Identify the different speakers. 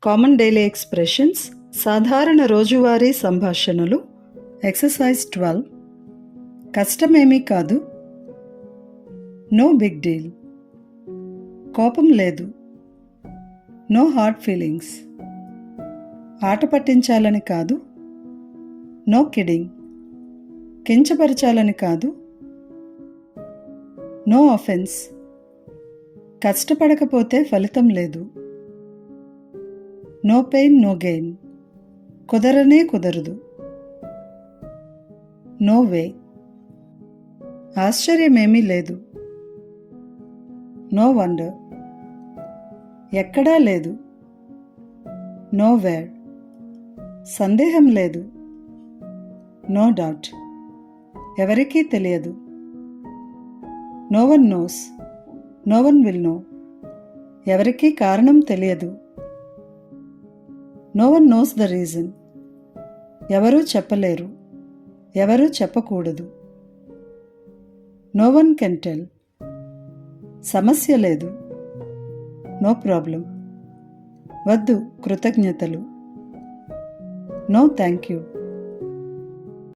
Speaker 1: Common daily expressions, సాధారణ రోజువారీ సంభాషణలు. ఎక్సర్సైజ్ 12. కష్టమేమీ కాదు. No big deal. కోపం లేదు. No hard feelings. ఆట పట్టించాలని కాదు. No kidding. కించపరచాలని కాదు. No offence. కష్టపడకపోతే ఫలితం లేదు. No pain no gain. కుదరనే కుదరదు. No way. ఆశ్చర్యమేమీ లేదు. No wonder. ఎక్కడా లేదు. Nowhere. సందేహం లేదు. No doubt. ఎవరికీ తెలియదు. No one knows. No one will know. ఎవరికీ కారణం తెలియదు. No one knows the reason. ఎవరూ చెప్పలేరు. ఎవరూ చెప్పకూడదు. No one can tell. సమస్య లేదు. No problem. వద్దు కృతజ్ఞతలు. No thank you.